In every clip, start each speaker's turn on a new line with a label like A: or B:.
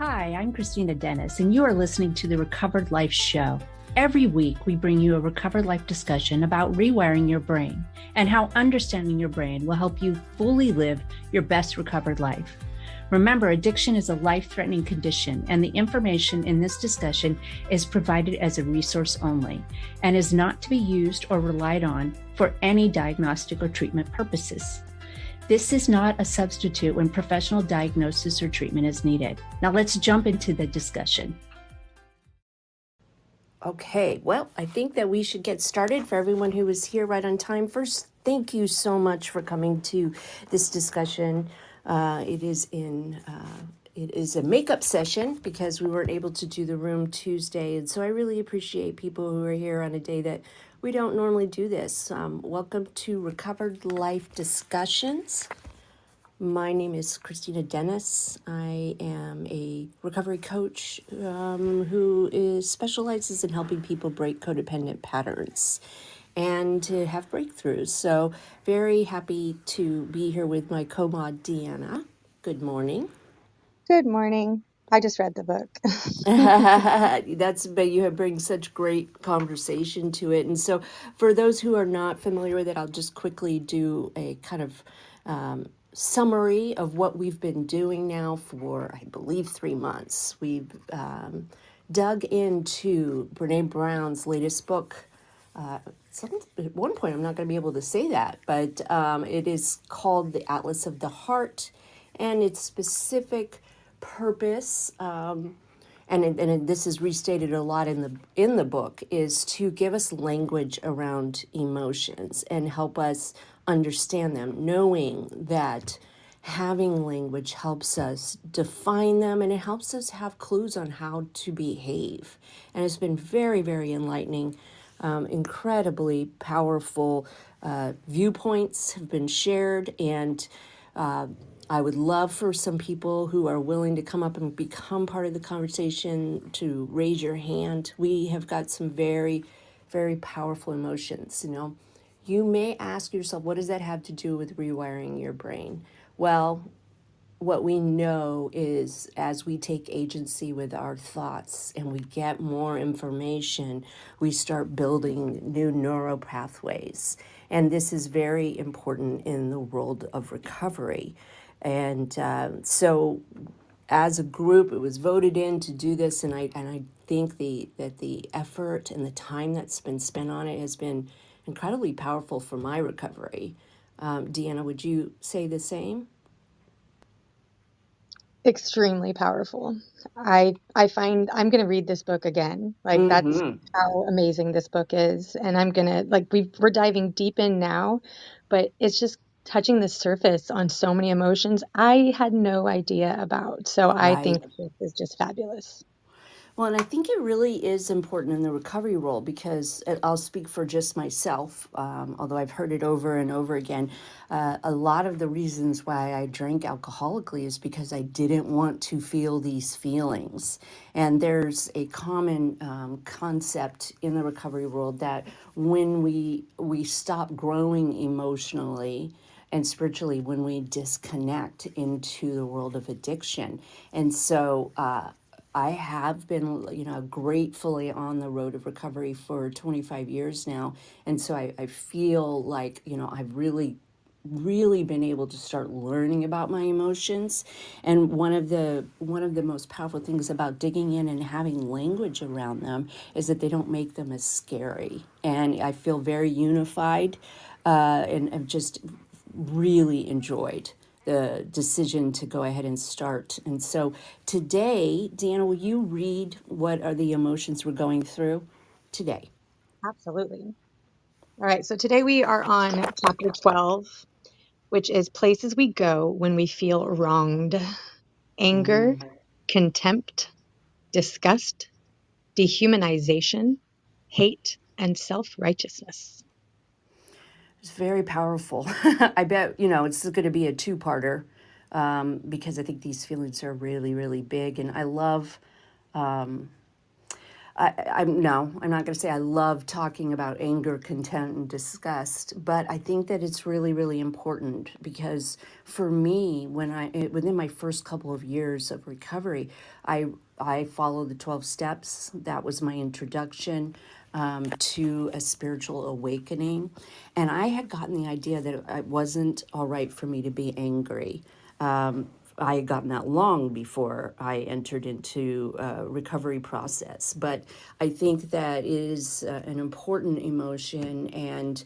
A: Hi, I'm Christina Dennis, and you are listening to the Recovered Life Show. Every week, we bring you a Recovered Life discussion about rewiring your brain and how understanding your brain will help you fully live your best recovered life. Remember, addiction is a life-threatening condition, and the information in this discussion is provided as a resource only and is not to be used or relied on for any diagnostic or treatment purposes. This is not a substitute when professional diagnosis or treatment is needed. Now let's jump into the discussion.
B: Okay, well, I think that we should get started. For everyone who was here right on time, first, thank you so much for coming to this discussion. It is a makeup session because we weren't able to do the room Tuesday, and so I really appreciate people who are here on a day that we don't normally do this. Welcome to Recovered Life Discussions. My name is Christina Dennis. I am a recovery coach who specializes in helping people break codependent patterns and to have breakthroughs. So very happy to be here with my co-mod, Deanna. Good morning.
C: Good morning. I just read the book.
B: But you have bring such great conversation to it. And so for those who are not familiar with it, I'll just quickly do a kind of summary of what we've been doing now for, I believe, 3 months. We've dug into Brene Brown's latest book. At one point, I'm not going to be able to say that, but it is called The Atlas of the Heart, and its specific purpose, and this is restated a lot in the book, is to give us language around emotions and help us understand them, knowing that having language helps us define them and it helps us have clues on how to behave. And it's been very, very enlightening, incredibly powerful viewpoints have been shared, and I would love for some people who are willing to come up and become part of the conversation to raise your hand. We have got some very, very powerful emotions, You may ask yourself, what does that have to do with rewiring your brain? Well, what we know is as we take agency with our thoughts and we get more information, we start building new neural pathways. And this is very important in the world of recovery. And so as a group, it was voted in to do this. And I think that the effort and the time that's been spent on it has been incredibly powerful for my recovery. Deanna, would you say the same?
C: Extremely powerful. I find I'm going to read this book again. Like that's how amazing this book is. And I'm going to we're diving deep in now, but it's just touching the surface on so many emotions I had no idea about. So I think this is just fabulous.
B: Well, and I think it really is important in the recovery role because I'll speak for just myself, although I've heard it over and over again. A lot of the reasons why I drank alcoholically is because I didn't want to feel these feelings. And there's a common concept in the recovery world that when we stop growing emotionally and spiritually, when we disconnect into the world of addiction. And so, I have been, gratefully on the road of recovery for 25 years now. And so I feel like, I've really, really been able to start learning about my emotions. And one of the most powerful things about digging in and having language around them is that they don't make them as scary. And I feel very unified, and I've just really enjoyed the decision to go ahead and start. And so today, Deanna, will you read what are the emotions we're going through today?
C: Absolutely. All right. So today we are on chapter 12, which is places we go when we feel wronged. Anger, contempt, disgust, dehumanization, hate, and self-righteousness.
B: It's very powerful. I bet, it's going to be a two-parter because I think these feelings are really, really big. And I love I'm not going to say I love talking about anger, content, and disgust, but I think that it's really, really important because for me, within my first couple of years of recovery, I I followed the 12 steps. That was my introduction to a spiritual awakening, and I had gotten the idea that it wasn't all right for me to be angry. I had gotten that long before I entered into a recovery process. But I think that is an important emotion, and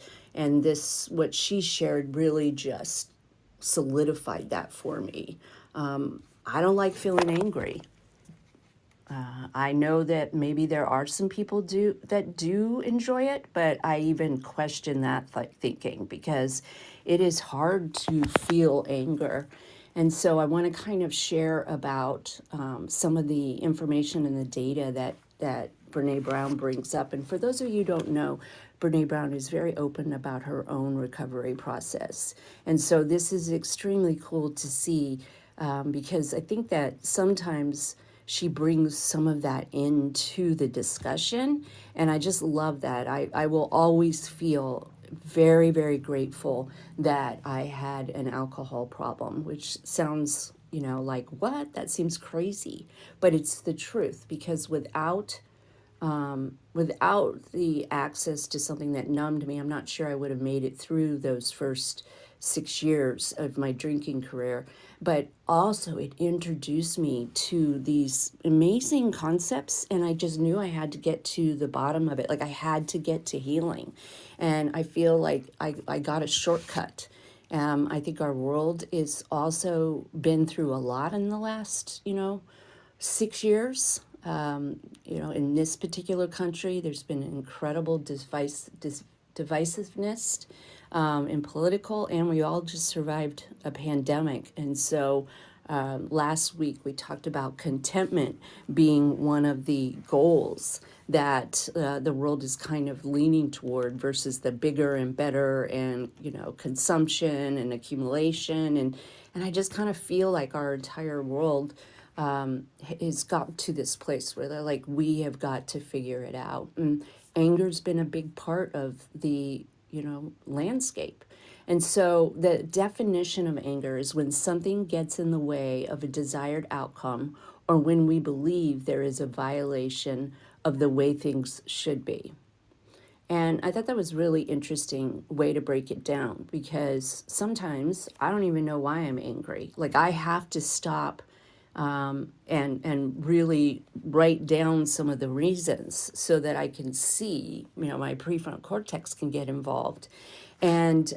B: this what she shared really just solidified that for me. I don't like feeling angry. I know that maybe there are some people do enjoy it, but I even question that thinking because it is hard to feel anger. And so I want to kind of share about some of the information and the data that Brene Brown brings up. And for those of you who don't know, Brene Brown is very open about her own recovery process. And so this is extremely cool to see because I think that sometimes she brings some of that into the discussion. And I just love that. I will always feel very, very grateful that I had an alcohol problem, which sounds, like what? That seems crazy. But it's the truth because without the access to something that numbed me, I'm not sure I would have made it through those first 6 years of my drinking career. But also, it introduced me to these amazing concepts, and I just knew I had to get to the bottom of it. Like, I had to get to healing. And I feel like I got a shortcut. I think our world is also been through a lot in the last, 6 years. In this particular country, there's been incredible divisiveness in political, and we all just survived a pandemic. And so last week we talked about contentment being one of the goals that the world is kind of leaning toward versus the bigger and better and consumption and accumulation and I just kind of feel like our entire world has got to this place where they're like, we have got to figure it out. And anger's been a big part of the, landscape. And so the definition of anger is when something gets in the way of a desired outcome or when we believe there is a violation of the way things should be. And I thought that was really interesting way to break it down because sometimes I don't even know why I'm angry. Like I have to stop and really write down some of the reasons so that I can see, my prefrontal cortex can get involved. And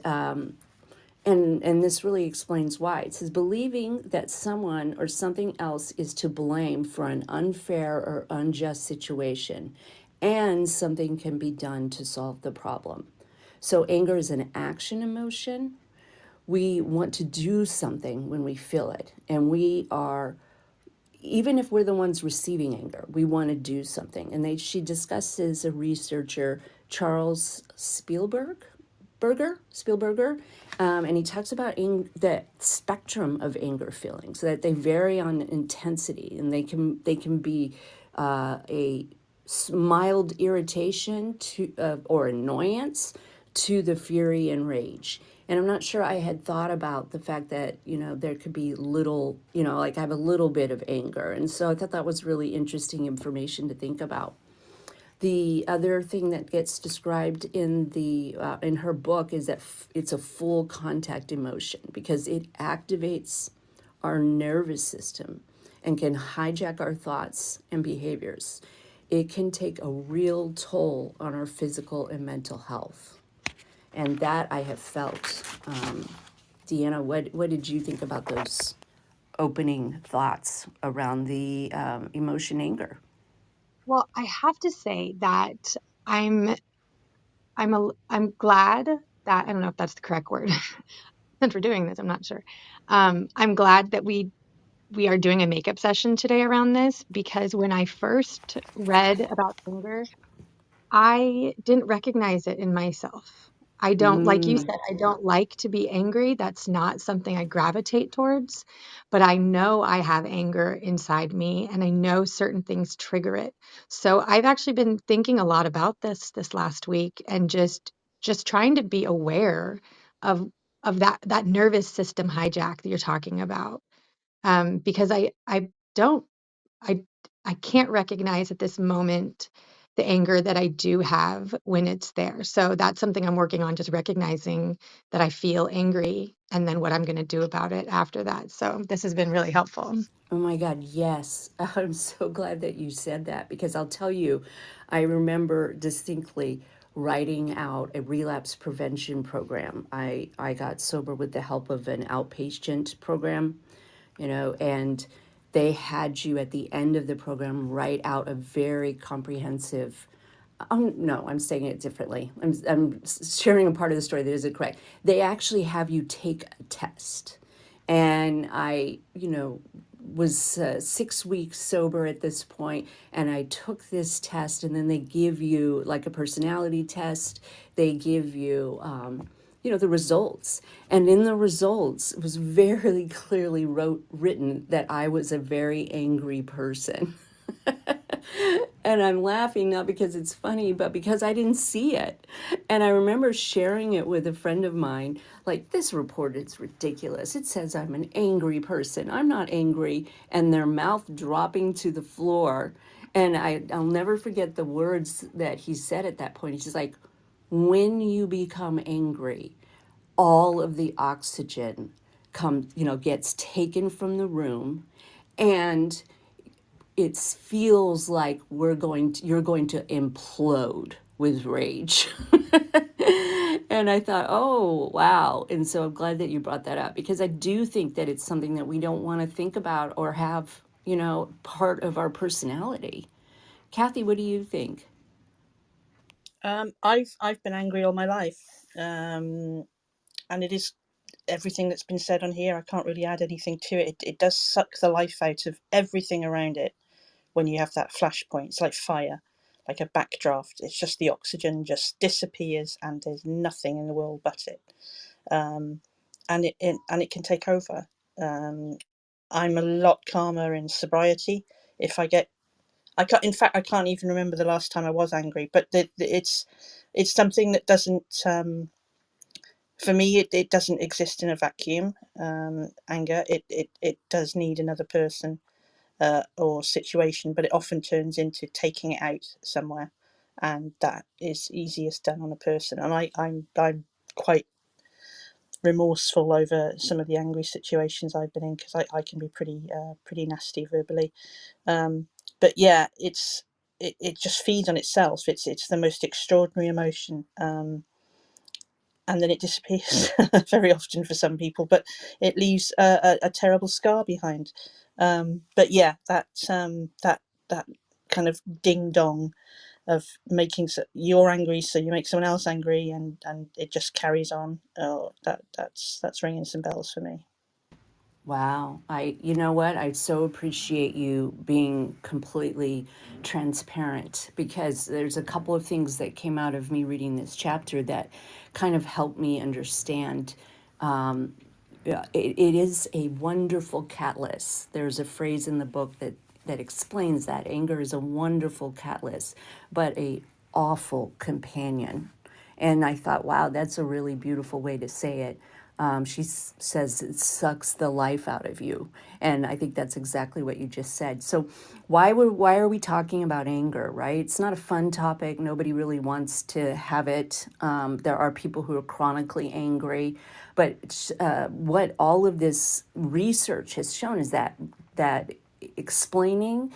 B: and this really explains why. It says believing that someone or something else is to blame for an unfair or unjust situation, and something can be done to solve the problem. So anger is an action emotion. We want to do something when we feel it, and we are, even if we're the ones receiving anger, we want to do something. And she discusses a researcher, Charles Spielberger, and he talks about the spectrum of anger feelings, that they vary on intensity, and they can be a mild irritation to or annoyance to the fury and rage. And I'm not sure I had thought about the fact that, there could be little, like I have a little bit of anger. And so I thought that was really interesting information to think about. The other thing that gets described in her book is that it's a full contact emotion because it activates our nervous system and can hijack our thoughts and behaviors. It can take a real toll on our physical and mental health. And that I have felt. Deanna, what did you think about those opening thoughts around the emotion anger?
C: Well, I have to say that I'm I'm glad that I don't know if that's the correct word since we're doing this. I'm not sure. I'm glad that we are doing a makeup session today around this because when I first read about anger, I didn't recognize it in myself. I don't, like you
B: Mm,
C: said, I don't like to be angry. That's not something I gravitate towards, but I know I have anger inside me and I know certain things trigger it. So I've actually been thinking a lot about this last week and just trying to be aware of that nervous system hijack that you're talking about. Because I don't I I can't recognize at this moment the anger that I do have when it's there. So that's something I'm working on, just recognizing that I feel angry and then what I'm going to do about it after that. So this has been really helpful.
B: oh my God, yes. I'm so glad that you said that because I'll tell you, I remember distinctly writing out a relapse prevention program. I got sober with the help of an outpatient program, and they had you at the end of the program write out a very comprehensive. No, I'm saying it differently. I'm sharing a part of the story that isn't correct. They actually have you take a test. And I, was 6 weeks sober at this point, and I took this test, and then they give you like a personality test. They give you, the results. And in the results, it was very clearly written that I was a very angry person. And I'm laughing not because it's funny, but because I didn't see it. And I remember sharing it with a friend of mine, like, this report is ridiculous. It says I'm an angry person. I'm not angry. And their mouth dropping to the floor. And I'll never forget the words that he said at that point. He's just like, when you become angry, all of the oxygen gets taken from the room, and it feels like you're going to implode with rage. And I thought, oh, wow. And so I'm glad that you brought that up because I do think that it's something that we don't want to think about or have, part of our personality. Kathy, what do you think?
D: I've been angry all my life, and it is everything that's been said on here. I can't really add anything to it. It does suck the life out of everything around it when you have that flashpoint. It's like fire, like a backdraft. It's just the oxygen just disappears, and there's nothing in the world but it. Um, and it can take over. Um, I'm a lot calmer in sobriety. If I get, I can't. In fact, I can't even remember the last time I was angry. But it's something that doesn't. For me, it doesn't exist in a vacuum. Anger. It does need another person or situation, but it often turns into taking it out somewhere, and that is easiest done on a person. And I'm quite remorseful over some of the angry situations I've been in because I can be pretty nasty verbally. Um, but yeah, it just feeds on itself. It's the most extraordinary emotion. And then it disappears very often for some people, but it leaves a terrible scar behind. But yeah, that kind of ding dong of making you're angry, so you make someone else angry, and it just carries on. Oh, that's ringing some bells for me.
B: Wow. You know what? I so appreciate you being completely transparent because there's a couple of things that came out of me reading this chapter that kind of helped me understand. Yeah, it is a wonderful catalyst. There's a phrase in the book that explains that anger is a wonderful catalyst, but a awful companion. And I thought, wow, that's a really beautiful way to say it. She says it sucks the life out of you, and I think that's exactly what you just said. So, why are we talking about anger? Right? It's not a fun topic. Nobody really wants to have it. There are people who are chronically angry, but what all of this research has shown is that explaining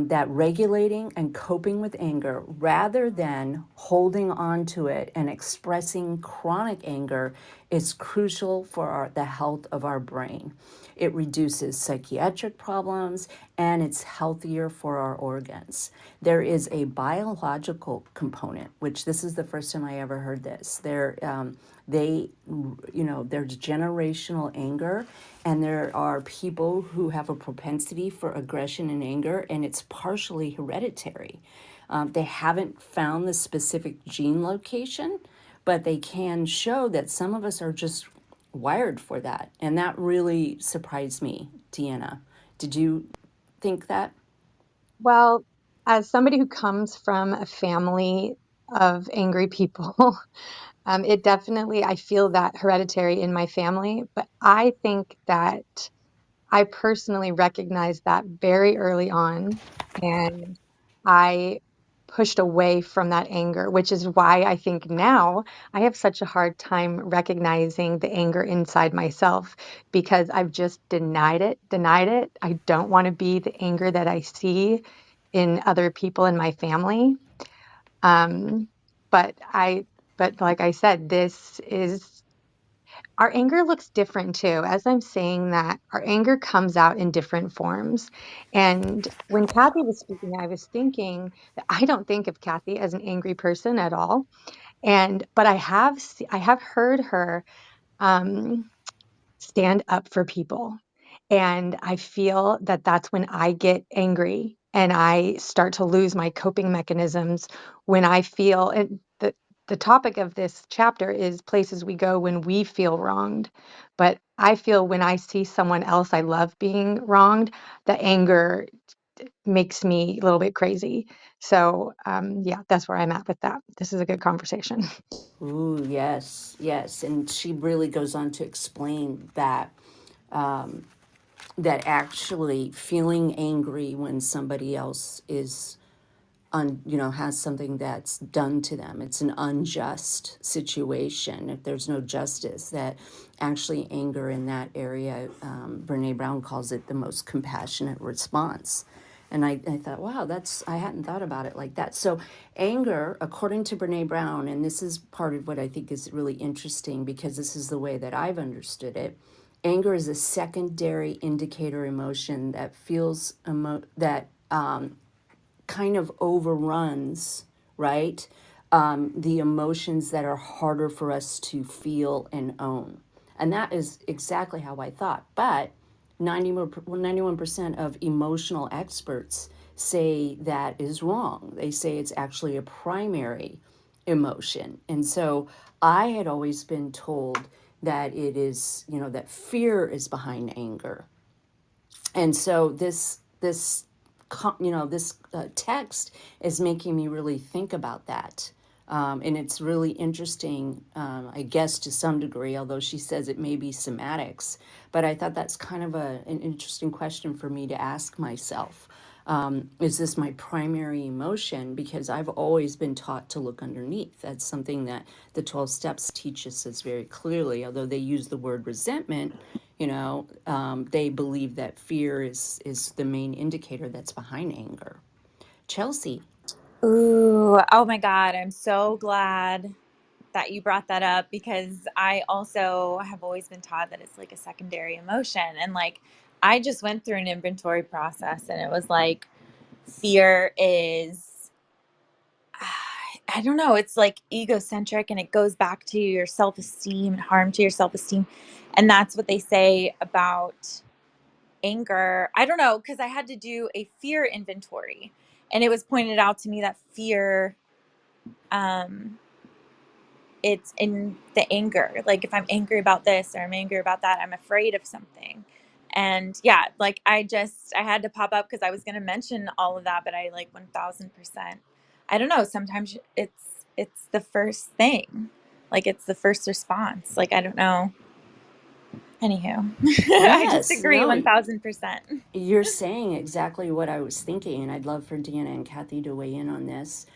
B: that regulating and coping with anger rather than holding on to it and expressing chronic anger is crucial for the health of our brain. It reduces psychiatric problems and it's healthier for our organs. There is a biological component, which this is the first time I ever heard this. There's generational anger, and there are people who have a propensity for aggression and anger, and it's partially hereditary. They haven't found the specific gene location, but they can show that some of us are just wired for that. And that really surprised me, Deanna. Did you think that?
C: Well, as somebody who comes from a family of angry people, it definitely, I feel that hereditary in my family, but I think that I personally recognized that very early on, and I pushed away from that anger, which is why I think now I have such a hard time recognizing the anger inside myself because I've just denied it, denied it. I don't want to be the anger that I see in other people in my family. Um, but but like I said, this is our anger looks different too. As I'm saying that, our anger comes out in different forms. And when Kathy was speaking, I was thinking that I don't think of Kathy as an angry person at all. But I have heard her um, stand up for people. And I feel that that's when I get angry and I start to lose my coping mechanisms when I feel and the topic of this chapter is places we go when we feel wronged. But I feel when I see someone else I love being wronged, the anger makes me a little bit crazy. So, yeah, that's where I'm at with that. This is a good conversation.
B: Ooh, yes, yes. And she really goes on to explain that actually feeling angry when somebody else is has something that's done to them. It's an unjust situation. If there's no justice, that actually anger in that area, Brene Brown calls it the most compassionate response. And I thought, wow, I hadn't thought about it like that. So, anger, according to Brene Brown, and this is part of what I think is really interesting because this is the way that I've understood it. Anger is a secondary indicator emotion that feels that kind of overruns, right? The emotions that are harder for us to feel and own. And that is exactly how I thought. But 91% of emotional experts say that is wrong. They say it's actually a primary emotion. And so I had always been told that it is, that fear is behind anger. And so this text is making me really think about that. And it's really interesting, I guess, to some degree, although she says it may be somatics. But I thought that's kind of an interesting question for me to ask myself. Is this my primary emotion? Because I've always been taught to look underneath. That's something that the 12 steps teaches us very clearly. Although they use the word resentment, they believe that fear is the main indicator that's behind anger. Chelsea.
E: Ooh, oh my God. I'm so glad that you brought that up because I also have always been taught that it's like a secondary emotion. And like, I just went through an inventory process and it was like, fear is, I don't know, it's like egocentric and it goes back to your self esteem and harm to your self esteem. And that's what they say about anger. I don't know, because I had to do a fear inventory and it was pointed out to me that fear, um, it's in the anger. Like if I'm angry about this or I'm angry about that, I'm afraid of something. And yeah, like I had to pop up because I was going to mention all of that, but I like 1000%. I don't know. Sometimes it's the first thing. Like it's the first response. Like, I don't know. Anywho, I just
B: Yes,
E: agree
B: no,
E: 1000%.
B: you're saying exactly what I was thinking, and I'd love for Deanna and Kathy to weigh in on this,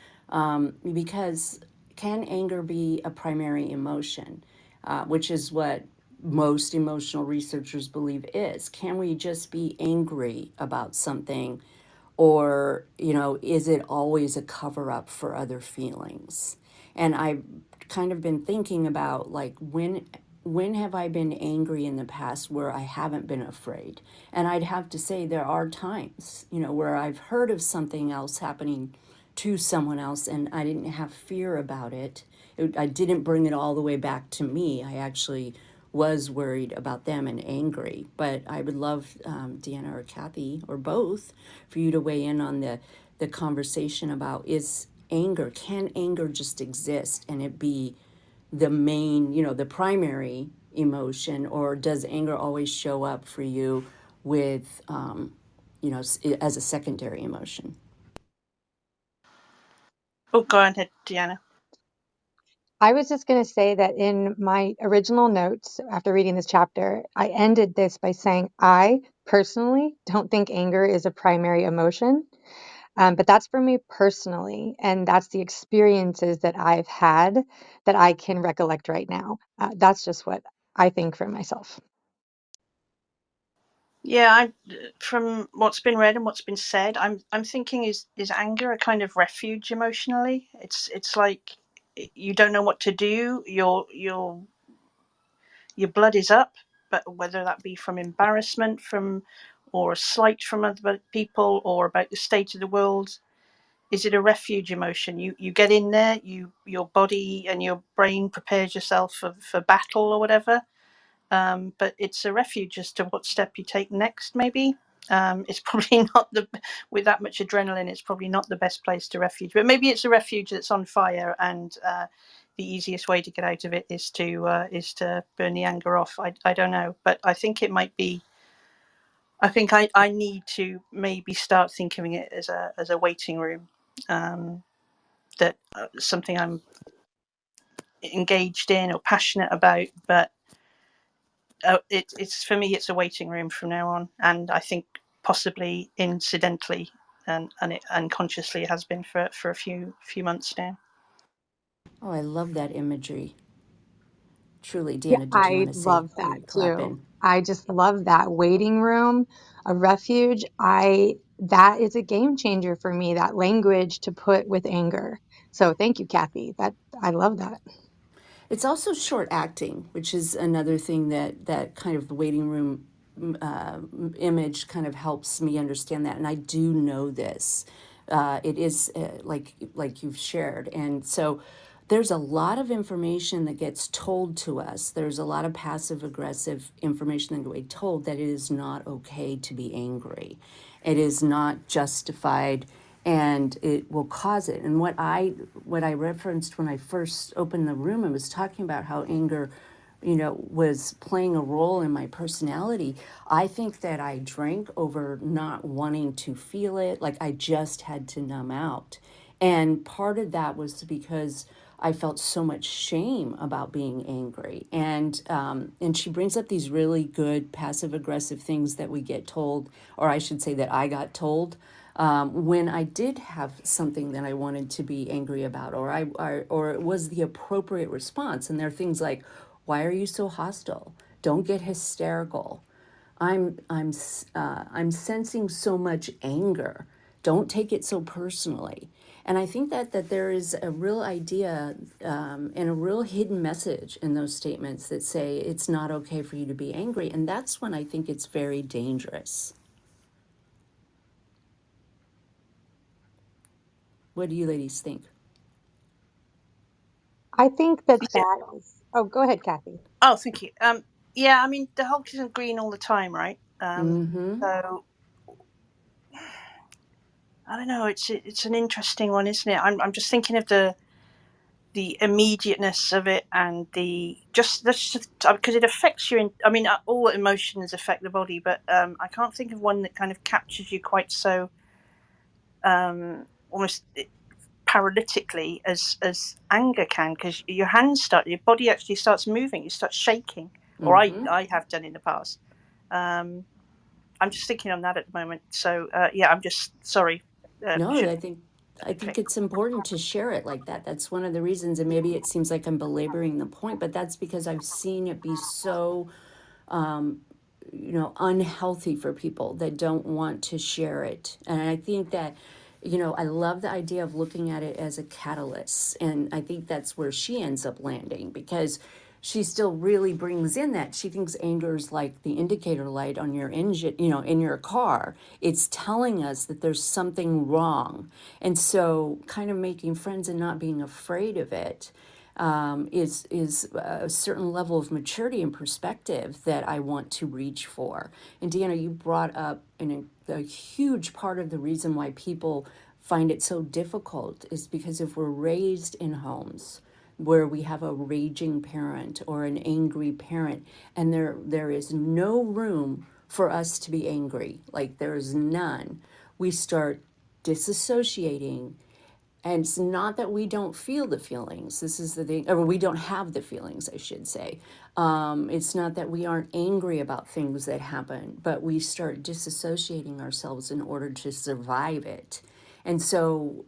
B: because can anger be a primary emotion, which is what most emotional researchers believe is. Can we just be angry about something, or is it always a cover up for other feelings? And I've kind of been thinking about, like, when have I been angry in the past where I haven't been afraid? And I'd have to say there are times, where I've heard of something else happening to someone else and I didn't have fear about it. I didn't bring it all the way back to me. I actually was worried about them and angry. But I would love, Deanna or Kathy or both, for you to weigh in on the conversation about, can anger just exist and it be the main, the primary emotion, or does anger always show up for you with, as a secondary emotion?
D: Oh, go ahead, Deanna.
C: I was just going to say that in my original notes after reading this chapter, I ended this by saying, I personally don't think anger is a primary emotion, but that's for me personally. And that's the experiences that I've had that I can recollect right now. That's just what I think for myself.
D: Yeah, from what's been read and what's been said, I'm thinking is anger a kind of refuge emotionally? It's like you don't know what to do. Your blood is up, but whether that be from embarrassment, from or a slight from other people, or about the state of the world, is it a refuge emotion? You get in there, your body and your brain prepares yourself for battle or whatever, but it's a refuge as to what step you take next. Maybe it's probably not the with that much adrenaline. It's probably not the best place to refuge, but maybe it's a refuge that's on fire, and the easiest way to get out of it is to burn the anger off. I don't know, but I think it might be. I think I need to maybe start thinking of it as a waiting room. That something I'm engaged in or passionate about, but it's for me, it's a waiting room from now on, and I think possibly incidentally and it unconsciously has been for a few months now.
B: Oh, I love that imagery. Truly,
C: Yeah,
B: Deanna, did you
C: I
B: want to say?
C: love
B: Oh,
C: that
B: you're
C: too.
B: clapping.
C: I just love that waiting room, a refuge. That is a game changer for me, that language to put with anger. So thank you, Kathy. I love that.
B: It's also short acting, which is another thing that kind of the waiting room image kind of helps me understand that, and I do know this. It is like you've shared, and so there's a lot of information that gets told to us. There's a lot of passive aggressive information that gets told that it is not okay to be angry. It is not justified, and it will cause it. And what I referenced when I first opened the room and was talking about how anger, was playing a role in my personality. I think that I drank over not wanting to feel it. Like I just had to numb out. And part of that was because I felt so much shame about being angry. And she brings up these really good passive aggressive things that we get told, or I should say that I got told when I did have something that I wanted to be angry about, or it was the appropriate response. And there are things like, "Why are you so hostile? Don't get hysterical. I'm sensing so much anger. Don't take it so personally." And I think that there is a real idea and a real hidden message in those statements that say it's not okay for you to be angry. And that's when I think it's very dangerous. What do you ladies think?
C: I think that
D: Yeah.
C: that is. Oh, go ahead, Kathy.
D: Oh, thank you. Yeah, I mean the Hulk isn't green all the time, right?
B: Mm-hmm.
D: So I don't know. It's an interesting one, isn't it? I'm just thinking of the immediateness of it, and the just that's just because it affects you. I mean, all emotions affect the body, but I can't think of one that kind of captures you quite so almost paralytically as anger can, because your body actually starts moving, you start shaking, or
B: Mm-hmm.
D: I have done in the past. Um, I'm just thinking on that at the moment. So yeah, I'm just sorry.
B: No,
D: Should
B: I think
D: okay.
B: it's important to share it like that. That's one of the reasons, and maybe it seems like I'm belaboring the point, but that's because I've seen it be so unhealthy for people that don't want to share it. And I think that, I love the idea of looking at it as a catalyst. And I think that's where she ends up landing, because she still really brings in that she thinks anger is like the indicator light on your engine, in your car. It's telling us that there's something wrong. And so kind of making friends and not being afraid of it is a certain level of maturity and perspective that I want to reach for. And Deanna, you brought up a huge part of the reason why people find it so difficult is because if we're raised in homes where we have a raging parent or an angry parent, and there is no room for us to be angry, like there's none. We start disassociating, and it's not that we don't feel the feelings. This is the thing, or we don't have the feelings, I should say. It's not that we aren't angry about things that happen, but we start disassociating ourselves in order to survive it. And so,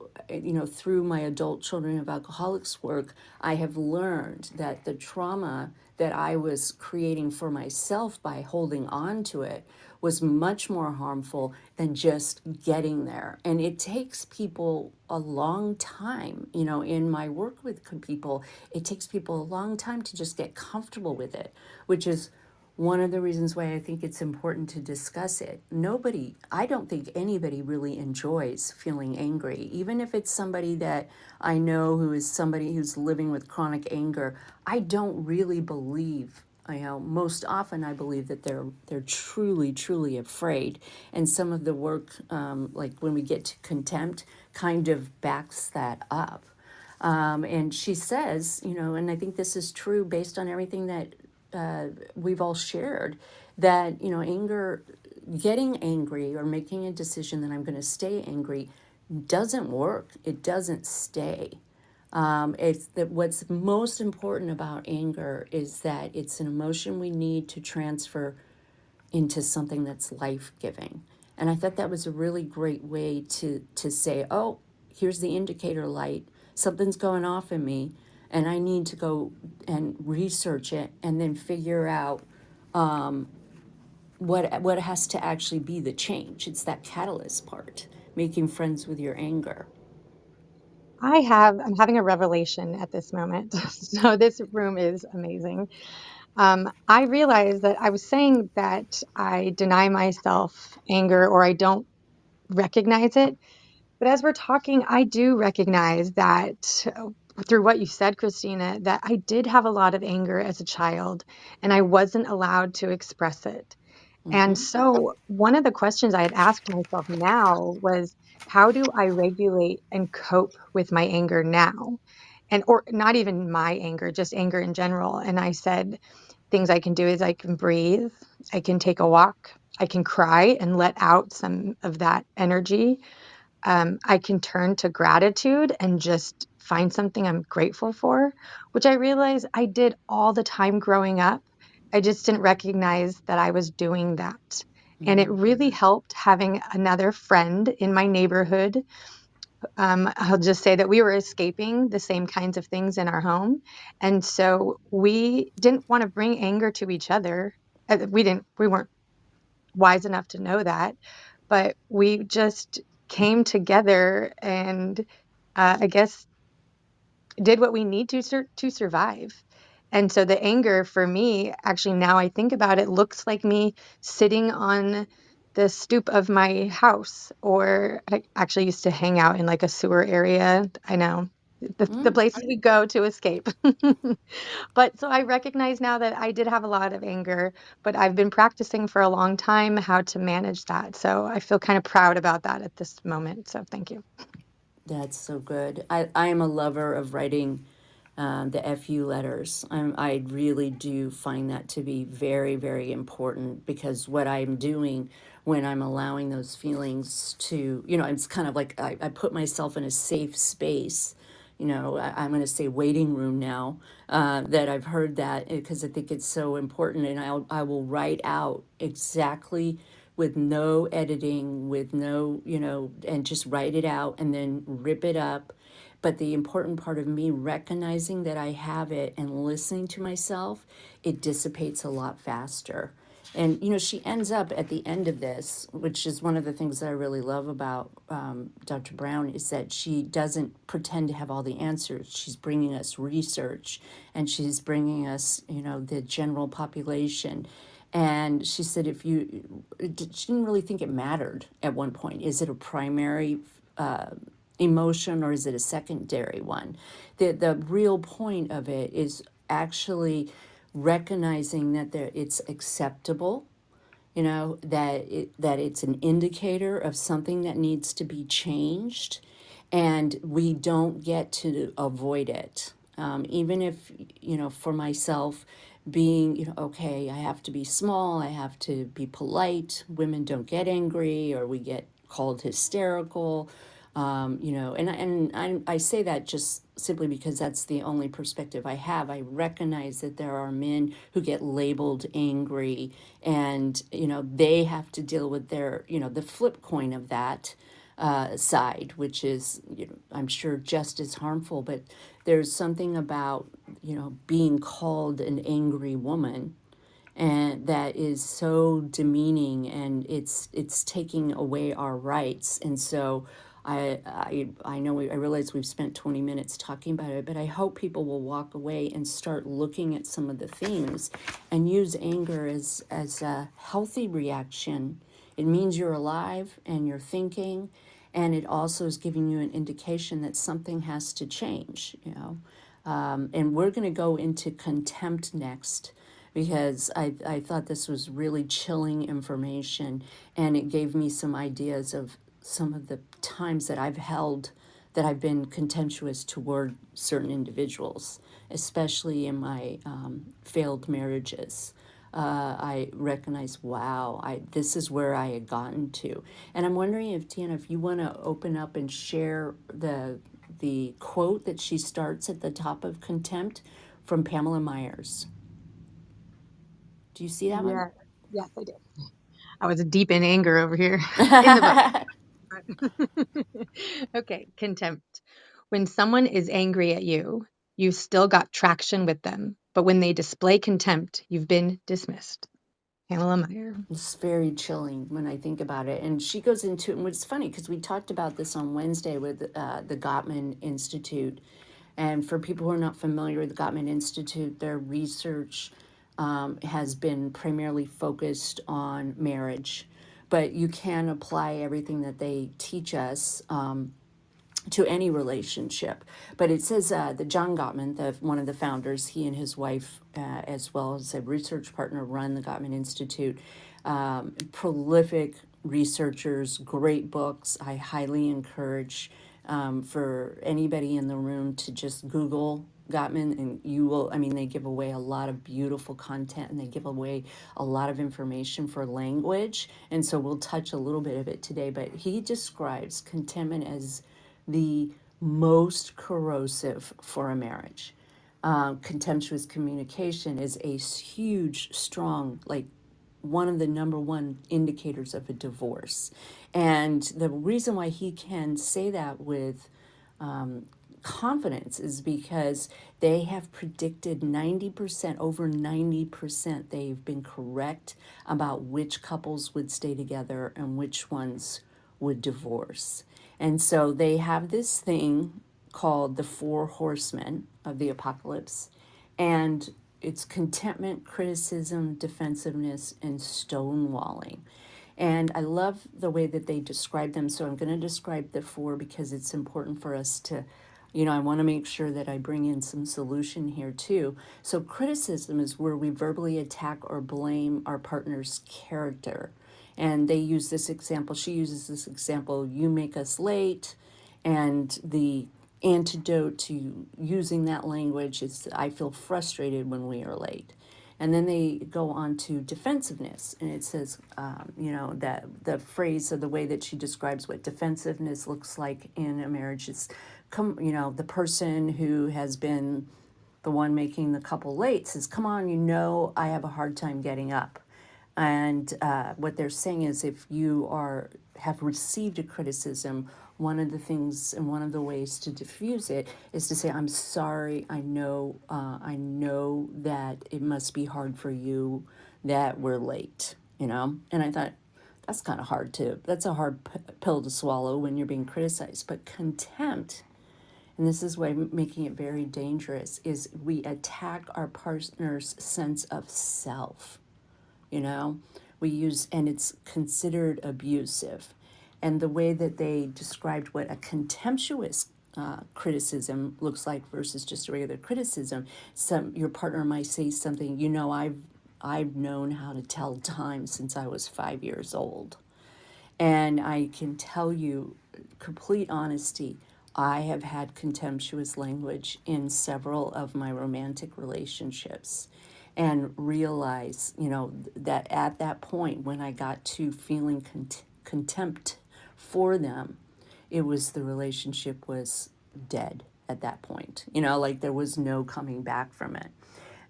B: through my adult children of alcoholics work, I have learned that the trauma that I was creating for myself by holding on to it was much more harmful than just getting there. And it takes people a long time, in my work with people, it takes people a long time to just get comfortable with it, which is one of the reasons why I think it's important to discuss it. I don't think anybody really enjoys feeling angry, even if it's somebody that I know who is somebody who's living with chronic anger. I don't really believe, most often I believe that they're truly, truly afraid. And some of the work, like when we get to contempt, kind of backs that up. And she says, and I think this is true based on everything that we've all shared, that getting angry or making a decision that I'm going to stay angry doesn't work. It doesn't stay. It's that what's most important about anger is that it's an emotion we need to transfer into something that's life-giving. And I thought that was a really great way to say, oh, here's the indicator light. Something's going off in me, and I need to go and research it and then figure out what has to actually be the change. It's that catalyst part, making friends with your anger.
C: I'm having a revelation at this moment. So this room is amazing. I realized that I was saying that I deny myself anger or I don't recognize it. But as we're talking, I do recognize that through what you said, Christina, that I did have a lot of anger as a child and I wasn't allowed to express it. And
B: Mm-hmm.
C: so one of the questions I had asked myself now was, how do I regulate and cope with my anger now? And or not even my anger, just anger in general. And I said, things I can do is I can breathe, I can take a walk, I can cry and let out some of that energy. I can turn to gratitude and just find something I'm grateful for, which I realize I did all the time growing up. I just didn't recognize that I was doing that. And it really helped having another friend in my neighborhood. I'll just say that we were escaping the same kinds of things in our home. And so we didn't want to bring anger to each other. We weren't wise enough to know that, but we just came together and I guess did what we need to survive. And so the anger for me, actually, now I think about it, looks like me sitting on the stoop of my house, or I actually used to hang out in like a sewer area. I know the places we go to escape. But so I recognize now that I did have a lot of anger, but I've been practicing for a long time how to manage that. So I feel kind of proud about that at this moment. So thank you.
B: That's so good. I am a lover of writing the FU letters. I really do find that to be very, very important, because what I'm doing when I'm allowing those feelings to, it's kind of like I put myself in a safe space. I'm going to say waiting room now, that I've heard that, because I think it's so important. And I will write out exactly, with no editing, with no, and just write it out and then rip it up. But the important part of me recognizing that I have it and listening to myself, it dissipates a lot faster. And, she ends up at the end of this, which is one of the things that I really love about Dr. Brown, is that she doesn't pretend to have all the answers. She's bringing us research, and she's bringing us, the general population. And she said, she didn't really think it mattered at one point. Is it a primary emotion or is it a secondary one? The real point of it is actually recognizing that it's acceptable, that it's an indicator of something that needs to be changed, and we don't get to avoid it. Even if, for myself, being, okay, I have to be small, I have to be polite, women don't get angry, or we get called hysterical, and I say that just simply because that's the only perspective I have. I recognize that there are men who get labeled angry, and, they have to deal with their, the flip coin of that side, which is, I'm sure just as harmful. But there's something about, being called an angry woman, and that is so demeaning, and it's taking away our rights. And so I know I realize we've spent 20 minutes talking about it, but I hope people will walk away and start looking at some of the themes and use anger as a healthy reaction. It means you're alive and you're thinking, and it also is giving you an indication that something has to change. And we're going to go into contempt next, because I thought this was really chilling information, and it gave me some ideas of some of the times that I've been contemptuous toward certain individuals, especially in my failed marriages. I recognize, wow, this is where I had gotten to. And I'm wondering if, Deanna, if you want to open up and share the quote that she starts at the top of Contempt from Pamela Myers. Do you see that one?
C: Yeah. Yes, I did. I was deep in anger over here in the book. Okay, contempt. When someone is angry at you, you've still got traction with them, but when they display contempt, you've been dismissed. Pamela Meyer.
B: It's very chilling when I think about it. And she goes into it, and it's funny because we talked about this on Wednesday with the Gottman Institute. And for people who are not familiar with the Gottman Institute, their research has been primarily focused on marriage. But you can apply everything that they teach us to any relationship. But it says that John Gottman, one of the founders, he and his wife, as well as a research partner, run the Gottman Institute. Prolific researchers, great books. I highly encourage for anybody in the room to just Google Gottman, and you will, they give away a lot of beautiful content, and they give away a lot of information for language. And so we'll touch a little bit of it today, but he describes contentment as the most corrosive for a marriage. Contemptuous communication is a huge, strong, like one of the number one indicators of a divorce. And the reason why he can say that with confidence is because they have predicted 90%, over 90%, they've been correct about which couples would stay together and which ones would divorce. And so they have this thing called the Four Horsemen of the Apocalypse. And it's contentment, criticism, defensiveness, and stonewalling. And I love the way that they describe them. So I'm going to describe the four because it's important for us to, I want to make sure that I bring in some solution here too. So criticism is where we verbally attack or blame our partner's character. And they use this example, she uses this example, you make us late. And the antidote to using that language is I feel frustrated when we are late. And then they go on to defensiveness, and it says, that the phrase or the way that she describes what defensiveness looks like in a marriage is, the person who has been the one making the couple late says, "Come on, I have a hard time getting up." And what they're saying is, if you have received a criticism, one of the things and one of the ways to diffuse it is to say, "I'm sorry. I know that it must be hard for you that we're late." And I thought that's a hard pill to swallow when you're being criticized. But contempt, and this is why making it very dangerous, is we attack our partner's sense of self. you know we use, and it's considered abusive. And the way that they described what a contemptuous criticism looks like versus just a regular criticism, your partner might say something, I've known how to tell time since I was 5 years old. And I can tell you, complete honesty, I have had contemptuous language in several of my romantic relationships and realize, that at that point when I got to feeling contempt for them, it was the relationship was dead at that point. Like there was no coming back from it.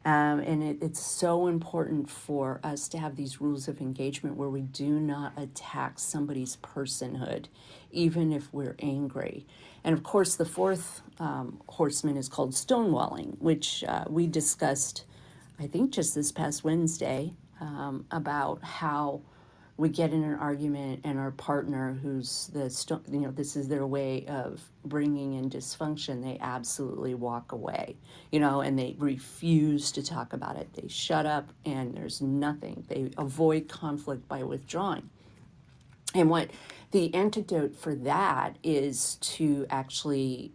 B: And it's so important for us to have these rules of engagement where we do not attack somebody's personhood, even if we're angry. And of course, the fourth horseman is called stonewalling, which we discussed, I think, just this past Wednesday, about how we get in an argument and our partner who's this is their way of bringing in dysfunction, they absolutely walk away, and they refuse to talk about it. They shut up and there's nothing. They avoid conflict by withdrawing. And what the antidote for that is to actually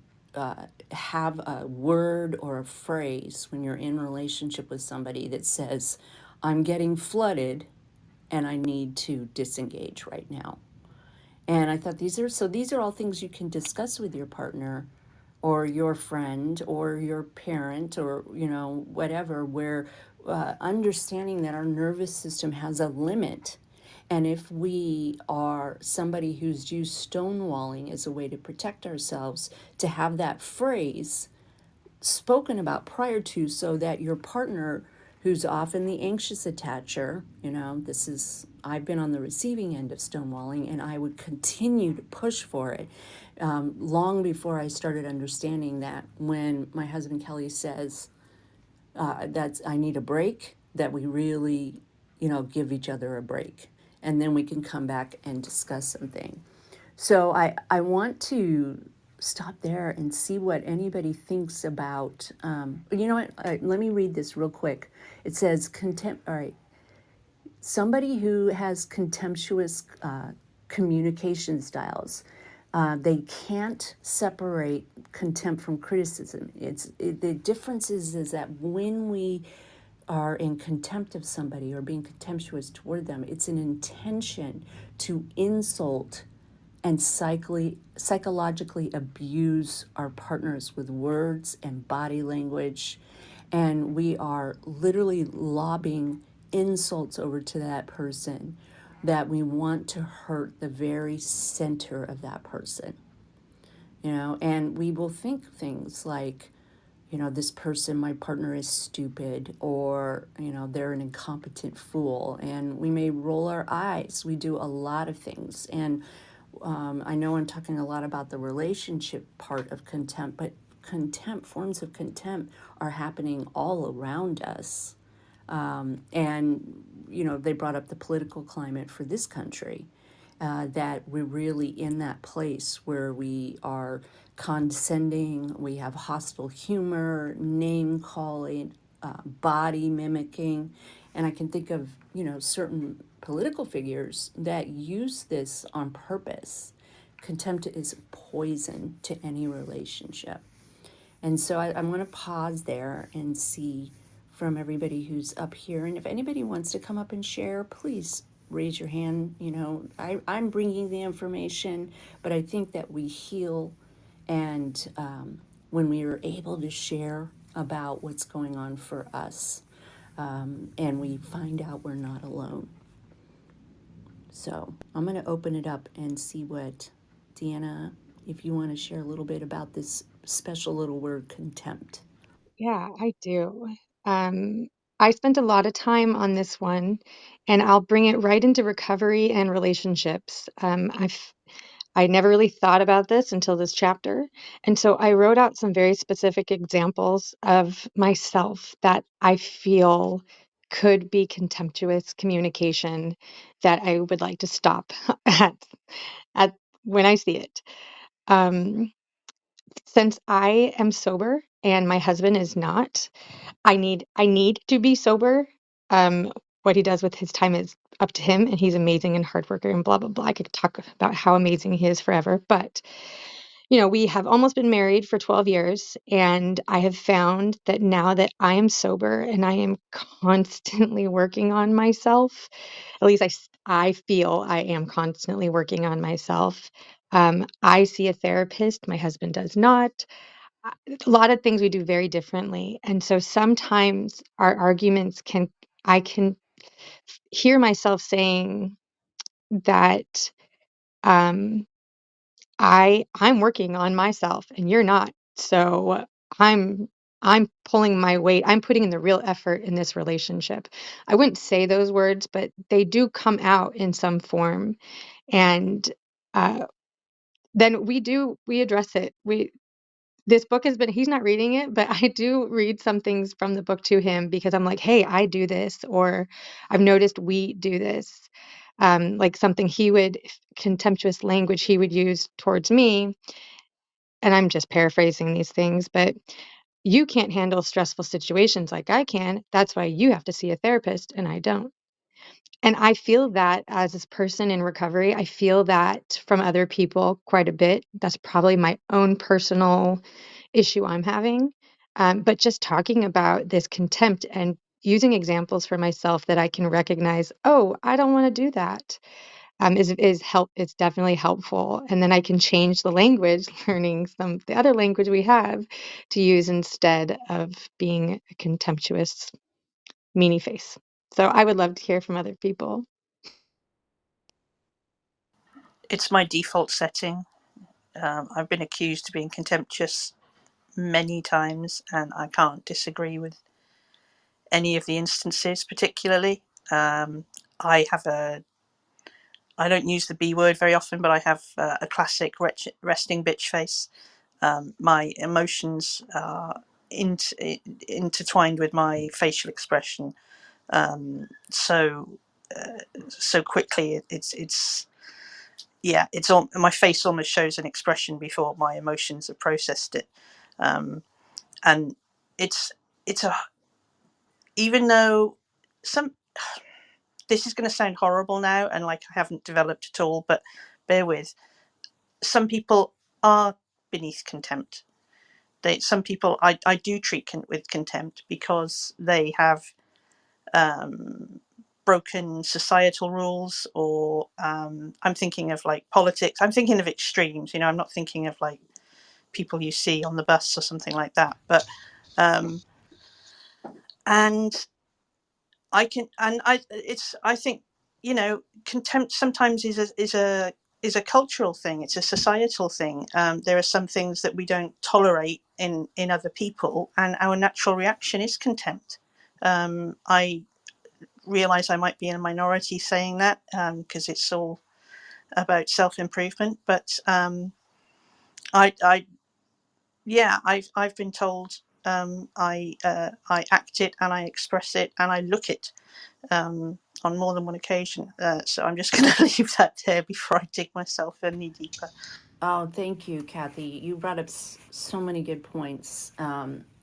B: have a word or a phrase when you're in relationship with somebody that says, I'm getting flooded and I need to disengage right now. And I thought these are all things you can discuss with your partner or your friend or your parent or whatever, where understanding that our nervous system has a limit. And if we are somebody who's used stonewalling as a way to protect ourselves, to have that phrase spoken about prior to, so that your partner, who's often the anxious attacher, I've been on the receiving end of stonewalling, and I would continue to push for it long before I started understanding that when my husband Kelly says that I need a break, that we really, give each other a break, and then we can come back and discuss something. So I want to stop there and see what anybody thinks about, you know what, let me read this real quick. It says all right, somebody who has contemptuous communication styles, they can't separate contempt from criticism. The difference is that when we are in contempt of somebody or being contemptuous toward them, it's an intention to insult and psychologically abuse our partners with words and body language. And we are literally lobbing insults over to that person that we want to hurt the very center of that person. And we will think things like, this person, my partner, is stupid, or, they're an incompetent fool. And we may roll our eyes. We do a lot of things. And I know I'm talking a lot about the relationship part of contempt, but forms of contempt are happening all around us. And, they brought up the political climate for this country, that we're really in that place where we are condescending, we have hostile humor, name calling, body mimicking. And I can think of, certain political figures that use this on purpose. Contempt is poison to any relationship. And so I'm going to pause there and see from everybody who's up here. And if anybody wants to come up and share, please raise your hand. I'm bringing the information, but I think that we heal. And when we are able to share about what's going on for us, and we find out we're not alone. So I'm going to open it up and see what, Deanna, if you want to share a little bit about this special little word, contempt.
C: Yeah, I do. I spent a lot of time on this one, and I'll bring it right into recovery and relationships. I never really thought about this until this chapter, and so I wrote out some very specific examples of myself that I feel could be contemptuous communication that I would like to stop at at when I see it. Um, since I am sober and my husband is not, I need to be sober. What he does with his time is up to him, and he's amazing and hard worker and blah blah blah. I could talk about how amazing he is forever, but we have almost been married for 12 years, and I have found that now that I am sober and I am constantly working on myself, at least I feel I am constantly working on myself. I see a therapist, my husband does not. A lot of things we do very differently. And so sometimes our arguments I can hear myself saying that, um, I'm working on myself and you're not. So I'm I'm pulling my weight. I'm putting in the real effort in this relationship. I wouldn't say those words, but they do come out in some form. And uh, then we address it. This book has been, he's not reading it, but I do read some things from the book to him because I'm like, hey, I do this, or I've noticed we do this. Like something contemptuous language he would use towards me. And I'm just paraphrasing these things, but you can't handle stressful situations like I can. That's why you have to see a therapist and I don't. And I feel that as this person in recovery, I feel that from other people quite a bit. That's probably my own personal issue I'm having. But just talking about this contempt and using examples for myself that I can recognize, oh, I don't want to do that, is definitely helpful. And then I can change the language, learning the other language we have to use instead of being a contemptuous meanie face. So I would love to hear from other people.
D: It's my default setting. I've been accused of being contemptuous many times, and I can't disagree with any of the instances particularly. I have I don't use the B word very often, but I have a classic resting bitch face. My emotions are intertwined with my facial expression, so so quickly. It's yeah, it's on my face. Almost shows an expression before my emotions have processed it, and it's it's a even though some this is going to sound horrible now and like I haven't developed at all, but bear with. Some people are beneath contempt. Some people I do treat with contempt because they have broken societal rules, or I'm thinking of like politics. I'm thinking of extremes. I'm not thinking of like people you see on the bus or something like that. But and I think contempt sometimes is a cultural thing. It's a societal thing. There are some things that we don't tolerate in other people, and our natural reaction is contempt. I realize I might be in a minority saying that, because it's all about self-improvement, but I yeah, I've been told, I act it and I express it and I look it, on more than one occasion. So I'm just going to leave that there before I dig myself any deeper.
B: Oh, thank you, Kathy. You brought up so many good points,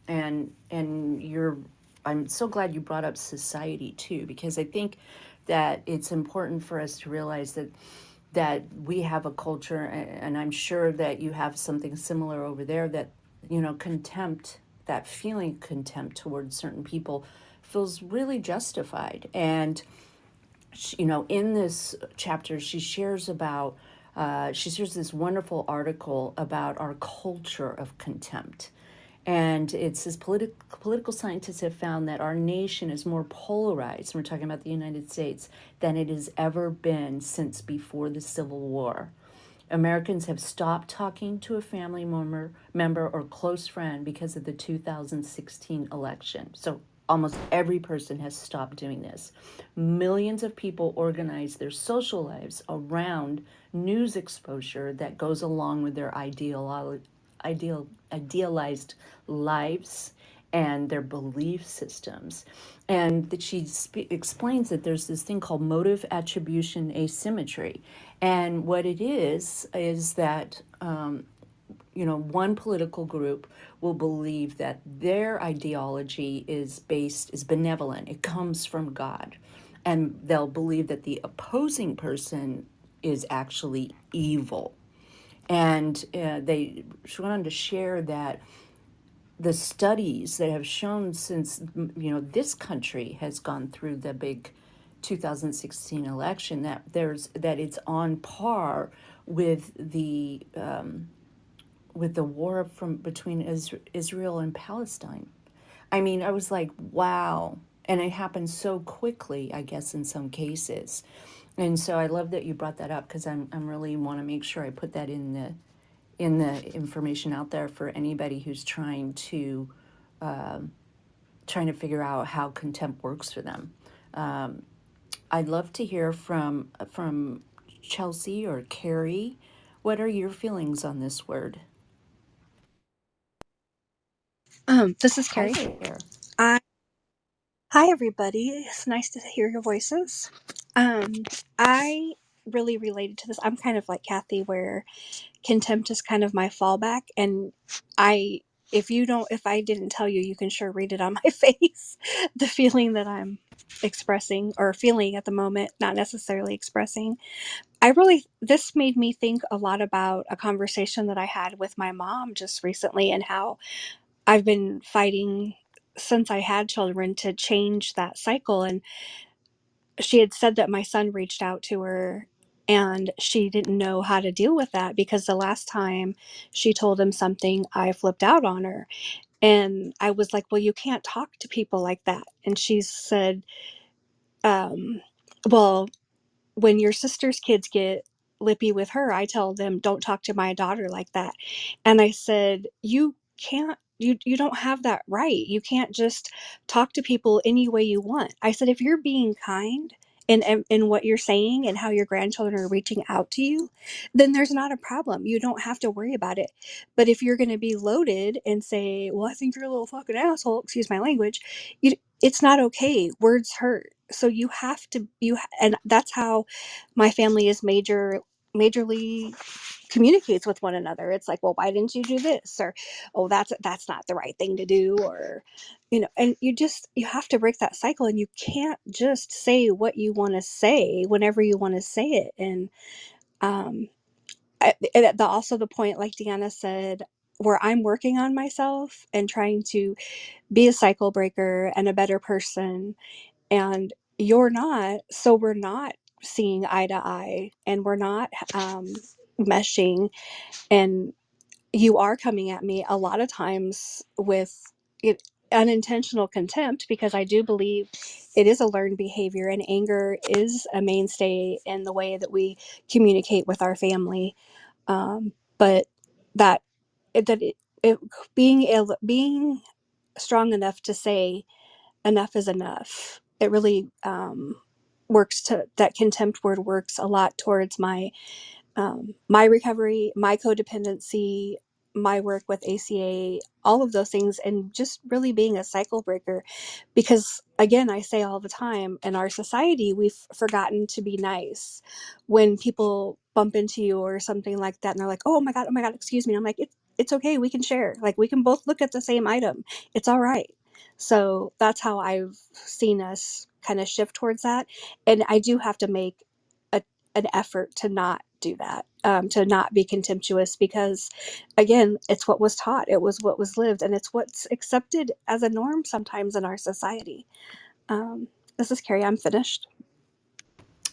B: and I'm so glad you brought up society too, because I think that it's important for us to realize that we have a culture, and I'm sure that you have something similar over there, that contempt, that feeling contempt towards certain people, feels really justified. And in this chapter, she shares this wonderful article about our culture of contempt. And it says political scientists have found that our nation is more polarized, we're talking about the United States, than it has ever been since before the Civil War. Americans have stopped talking to a family member or close friend because of the 2016 election. So almost every person has stopped doing this. Millions of people organize their social lives around news exposure that goes along with their idealized lives and their belief systems. And that she explains that there's this thing called motive attribution asymmetry. And what it is that one political group will believe that their ideology is benevolent, it comes from God. And they'll believe that the opposing person is actually evil. And she went on to share that the studies that have shown since this country has gone through the big 2016 election, that it's on par with the war from between Israel and Palestine. I mean, I was like, wow. And it happened so quickly, I guess, in some cases. And so I love that you brought that up, because I'm really want to make sure I put that in the information out there for anybody who's trying to figure out how contempt works for them. I'd love to hear from Chelsea or Carrie. What are your feelings on this word?
F: This is
B: Hi
F: Carrie.
B: there.
F: I Hi everybody. It's nice to hear your voices. I really related to this. I'm kind of like Kathy, where contempt is kind of my fallback, and I if I didn't tell you, you can sure read it on my face. The feeling that I'm expressing or feeling at the moment, not necessarily expressing. This made me think a lot about a conversation that I had with my mom just recently, and how I've been fighting since I had children to change that cycle. And she had said that my son reached out to her and she didn't know how to deal with that, because the last time she told him something, I flipped out on her. And I was like, well, you can't talk to people like that. And she said, um, well, when your sister's kids get lippy with her, I tell them, don't talk to my daughter like that. And I said, you don't have that right. You can't just talk to people any way you want. I said, if you're being kind in what you're saying and how your grandchildren are reaching out to you, then there's not a problem. You don't have to worry about it. But if you're going to be loaded and say, well, I think you're a little fucking asshole, excuse my language, it's not okay. Words hurt. So you have to, and that's how my family is majorly communicates with one another. It's like, well, why didn't you do this? Or, oh, that's not the right thing to do. Or, and you have to break that cycle, and you can't just say what you want to say whenever you want to say it. And um also the point, like Deanna said, where I'm working on myself and trying to be a cycle breaker and a better person, and you're not, so we're not seeing eye to eye, and we're not meshing, and you are coming at me a lot of times with it, unintentional contempt, because I do believe it is a learned behavior, and anger is a mainstay in the way that we communicate with our family. But that that it being strong enough to say enough is enough. It really works to that contempt word works a lot towards my recovery, my codependency, my work with ACA, all of those things, and just really being a cycle breaker. Because again, I say all the time, in our society, we've forgotten to be nice. When people bump into you or something like that, and they're like, oh my God, excuse me. I'm like, it's okay. We can share. Like, we can both look at the same item. It's all right. So that's how I've seen us kind of shift towards that. And I do have to make a, an effort to not do that, to not be contemptuous, because again, it's what was taught, it was what was lived, and it's what's accepted as a norm sometimes in our society. This is Carrie. I'm finished.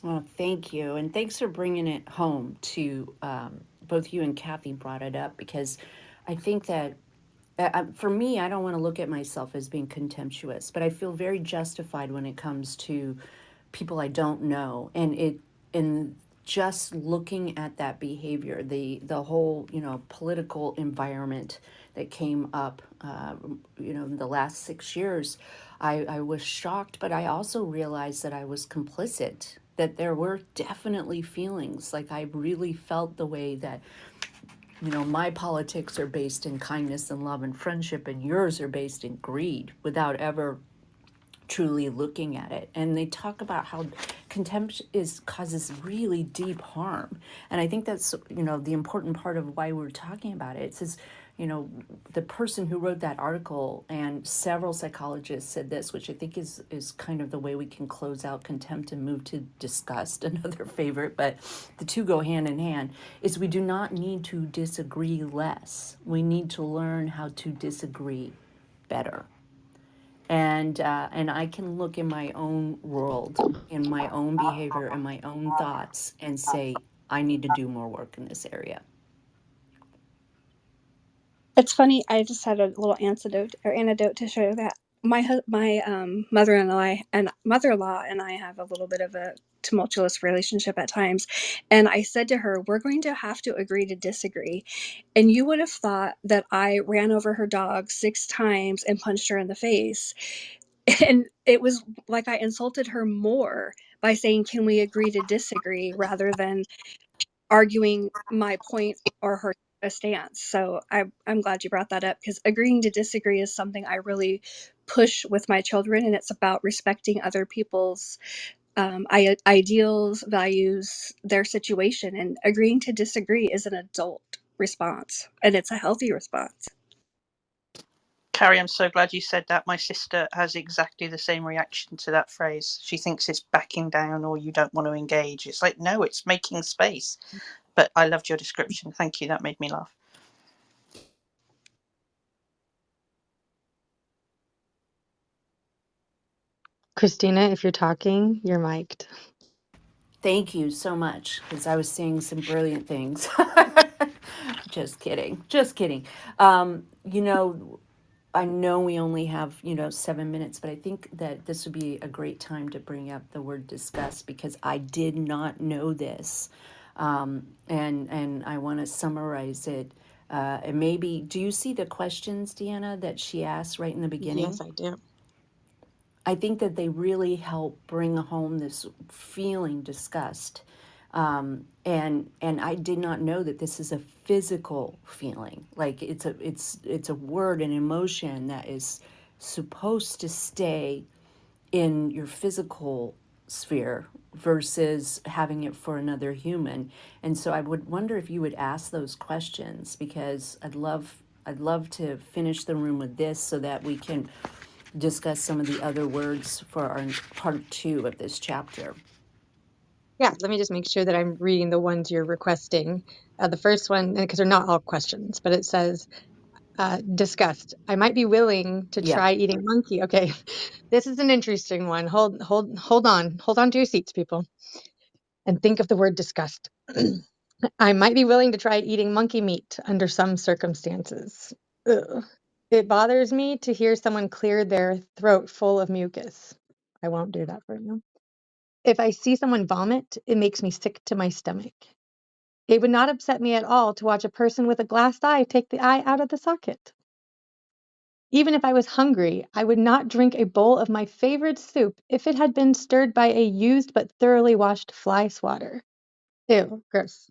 B: Well, thank you. And thanks for bringing it home to both you and Kathy brought it up, because I think that for me, I don't want to look at myself as being contemptuous, but I feel very justified when it comes to people I don't know. And just looking at that behavior, the whole, political environment that came up, in the last 6 years, I was shocked, but I also realized that I was complicit, that there were definitely feelings. Like, I really felt the way that, my politics are based in kindness and love and friendship, and yours are based in greed, without ever truly looking at it. And they talk about how contempt causes really deep harm. And I think that's, the important part of why we're talking about it. It says, the person who wrote that article and several psychologists said this, which I think is kind of the way we can close out contempt and move to disgust, another favorite, but the two go hand in hand, is we do not need to disagree less. We need to learn how to disagree better. And I can look in my own world, in my own behavior, and my own thoughts, and say, I need to do more work in this area.
F: It's funny. I just had a little anecdote to show that my mother-in-law and I have a little bit of a tumultuous relationship at times. And I said to her, "We're going to have to agree to disagree." And you would have thought that I ran over her dog 6 times and punched her in the face. And it was like I insulted her more by saying, "Can we agree to disagree?" rather than arguing my point or her a stance. So I'm glad you brought that up, because agreeing to disagree is something I really push with my children, and it's about respecting other people's ideals, values, their situation, and agreeing to disagree is an adult response, and it's a healthy response.
D: Carrie, I'm so glad you said that. My sister has exactly the same reaction to that phrase. She thinks it's backing down or you don't want to engage. It's like, no, it's making space. But I loved your description. Thank you. That made me laugh.
C: Christina, if you're talking, you're mic'd.
B: Thank you so much, because I was saying some brilliant things. Just kidding. Just kidding. I know we only have, 7 minutes, but I think that this would be a great time to bring up the word disgust, because I did not know this. And I want to summarize it. And maybe, do you see the questions, Deanna, that she asked right in the beginning?
C: Yes, I do.
B: I think that they really help bring home this feeling disgust. And I did not know that this is a physical feeling. Like it's a word, an emotion that is supposed to stay in your physical sphere versus having it for another human. And so I would wonder if you would ask those questions, because I'd love to finish the room with this so that we can discuss some of the other words for our part 2 of this chapter.
C: Yeah, let me just make sure that I'm reading the ones you're requesting. The first one, because they're not all questions, but it says, disgust. I might be willing to
B: Yeah.
C: try eating monkey. Okay, this is an interesting one. Hold on. Hold on to your seats, people, and think of the word disgust. I might be willing to try eating monkey meat under some circumstances. Ugh. It bothers me to hear someone clear their throat full of mucus. I won't do that for you. If I see someone vomit, it makes me sick to my stomach. It would not upset me at all to watch a person with a glassed eye take the eye out of the socket. Even if I was hungry, I would not drink a bowl of my favorite soup if it had been stirred by a used but thoroughly washed fly swatter. Ew, gross.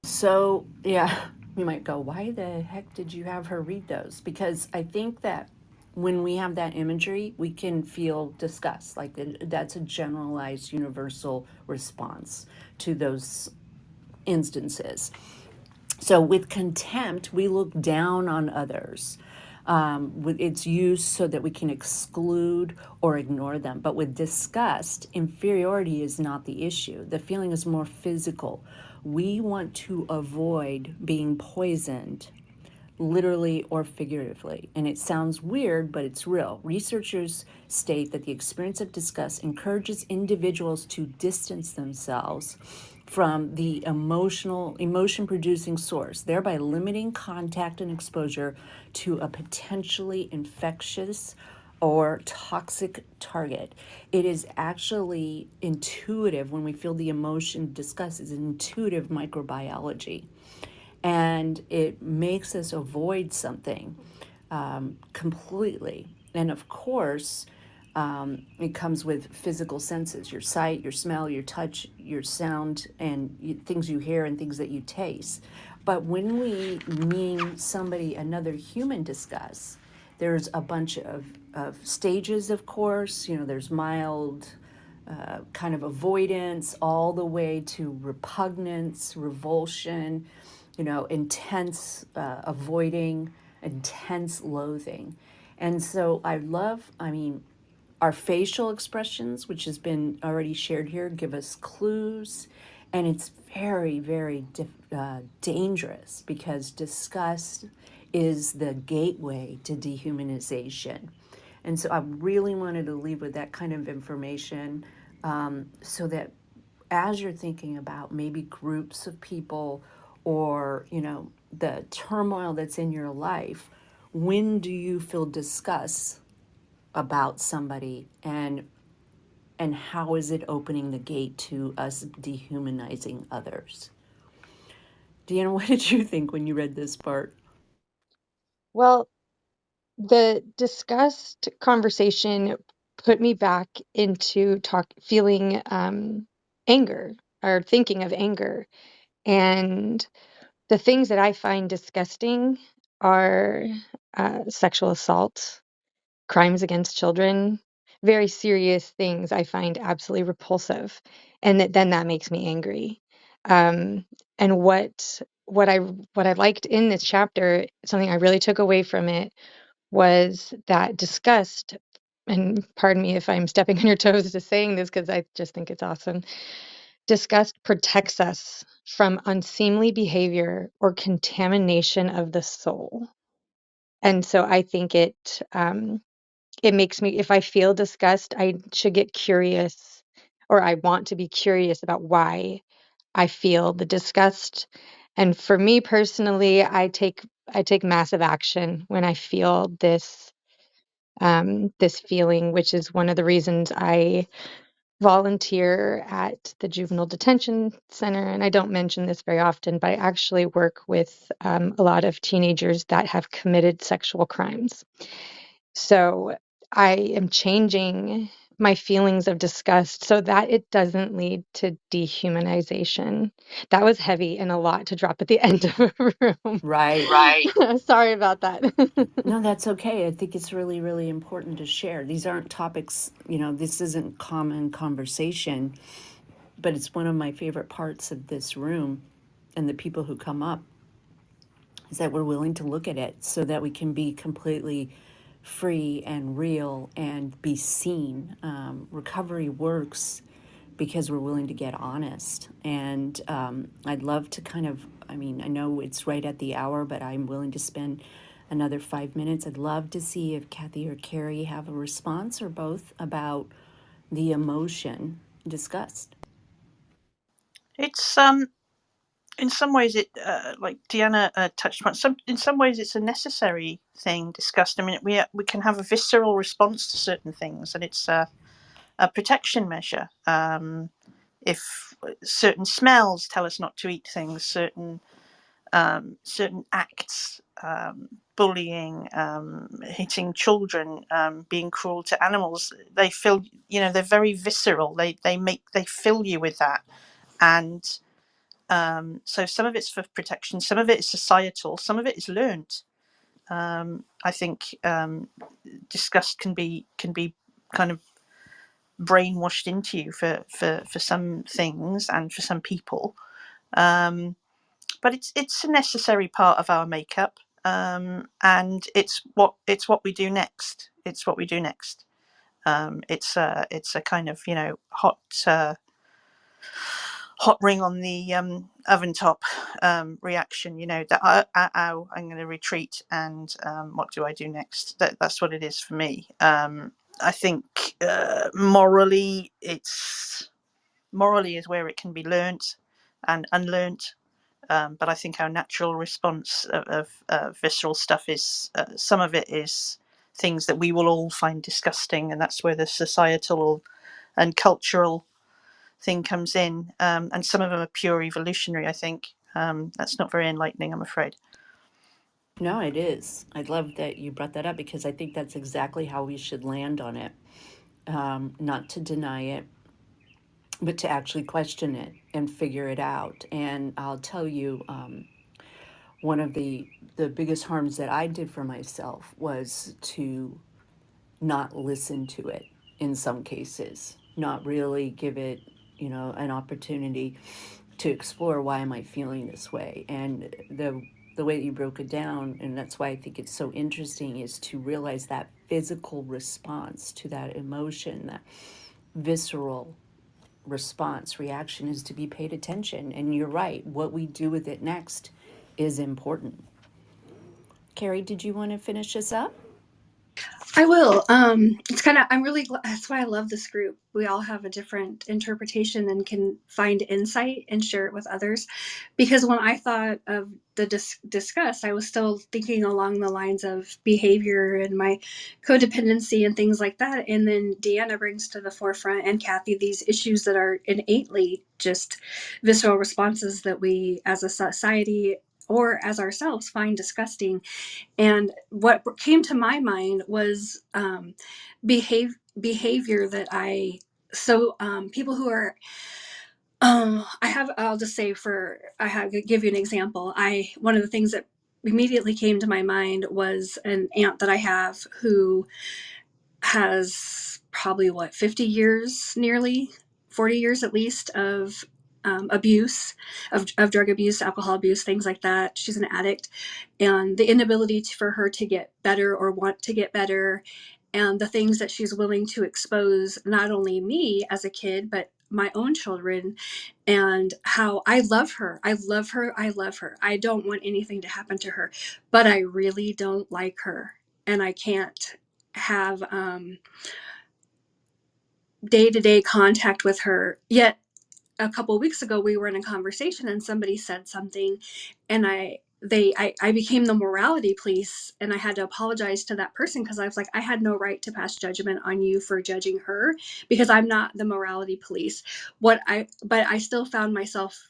B: So, yeah, we might go, why the heck did you have her read those? Because I think that when we have that imagery, we can feel disgust. Like that's a generalized, universal response to those instances. So with contempt, we look down on others. With its use so that we can exclude or ignore them. But with disgust, inferiority is not the issue. The feeling is more physical. We want to avoid being poisoned, literally or figuratively. And it sounds weird, but it's real. Researchers state that the experience of disgust encourages individuals to distance themselves from the emotion producing source, thereby limiting contact and exposure to a potentially infectious or toxic target. It is actually intuitive when we feel the emotion disgust is intuitive microbiology, and it makes us avoid something completely. And of course, it comes with physical senses: your sight, your smell, your touch, your sound, and things you hear and things that you taste. But when we mean somebody, another human disgust, There's a bunch of stages, of course. There's mild, kind of avoidance, all the way to repugnance, revulsion, intense avoiding, intense loathing. And so I mean, our facial expressions, which has been already shared here, give us clues. And it's very, very dangerous because disgust is the gateway to dehumanization. And so I really wanted to leave with that kind of information, so that as you're thinking about maybe groups of people, or the turmoil that's in your life, when do you feel disgust about somebody, and how is it opening the gate to us dehumanizing others? Deanna, what did you think when you read this part?
C: Well, the discussed conversation put me back into feeling anger, or thinking of anger. And the things that I find disgusting are sexual assault, crimes against children, very serious things I find absolutely repulsive, and then that makes me angry. Um, and what I liked in this chapter, something I really took away from it, was that disgust. And pardon me if I'm stepping on your toes to saying this, because I just think it's awesome. Disgust protects us from unseemly behavior or contamination of the soul. And so I think it makes me, if I feel disgust, I should get curious, or I want to be curious about why I feel the disgust. And for me personally, I take massive action when I feel this feeling, which is one of the reasons I volunteer at the juvenile detention center. And I don't mention this very often, but I actually work with a lot of teenagers that have committed sexual crimes. So I am changing my feelings of disgust so that it doesn't lead to dehumanization. That was heavy and a lot to drop at the end of a room.
B: Right.
C: Right. Sorry about that.
B: No, that's okay. I think it's really, really important to share. These aren't topics, this isn't common conversation, but it's one of my favorite parts of this room and the people who come up, is that we're willing to look at it so that we can be completely free and real and be seen. Recovery works because we're willing to get honest. And I'd love to I know it's right at the hour, but I'm willing to spend another 5 minutes. I'd love to see if Kathy or Carrie have a response, or both, about the emotion discussed.
D: It's in some ways it like Deanna touched upon. In some ways it's a necessary thing discussed. I mean, we can have a visceral response to certain things, and it's a protection measure. If certain smells tell us not to eat things, certain acts, bullying, hitting children, being cruel to animals, they feel, they're very visceral. They fill you with that. And so some of it's for protection, some of it is societal, some of it is learnt. I think disgust can be kind of brainwashed into you for some things and for some people. But it's a necessary part of our makeup, and it's what we do next. It's what we do next. It's a kind of hot ring on the oven top reaction. That ow, I'm going to retreat, and what do I do next? That's what it is for me. I think morally is where it can be learnt and unlearnt. But I think our natural response of visceral stuff is some of it is things that we will all find disgusting, and that's where the societal and cultural thing comes in. And some of them are pure evolutionary, I think. That's not very enlightening, I'm afraid.
B: No, it is. I love that you brought that up, because I think that's exactly how we should land on it. Not to deny it, but to actually question it and figure it out. And I'll tell you, one of the biggest harms that I did for myself was to not listen to it in some cases, not really give it, an opportunity to explore why am I feeling this way. And the way that you broke it down, and that's why I think it's so interesting, is to realize that physical response to that emotion, that visceral response, reaction, is to be paid attention. And you're right, what we do with it next is important. Carrie, did you want to finish this up?
F: I will. It's kind of, I'm really glad. That's why I love this group. We all have a different interpretation and can find insight and share it with others. Because when I thought of the discuss, I was still thinking along the lines of behavior and my codependency and things like that. And then Deanna brings to the forefront, and Kathy, these issues that are innately just visceral responses that we as a society or as ourselves find disgusting. And what came to my mind was behavior that people who are I'll just say give you an example. One of the things that immediately came to my mind was an aunt that I have who has probably 50 years, nearly 40 years at least, of abuse, of drug abuse, alcohol abuse, things like that. She's an addict, and the inability for her to get better or want to get better, and the things that she's willing to expose, not only me as a kid, but my own children, and how I love her. I love her. I love her. I don't want anything to happen to her, but I really don't like her. And I can't have day-to-day contact with her. Yet a couple of weeks ago we were in a conversation and somebody said something, and I became the morality police, and I had to apologize to that person because I was like, I had no right to pass judgment on you for judging her, because I'm not the morality police. But I still found myself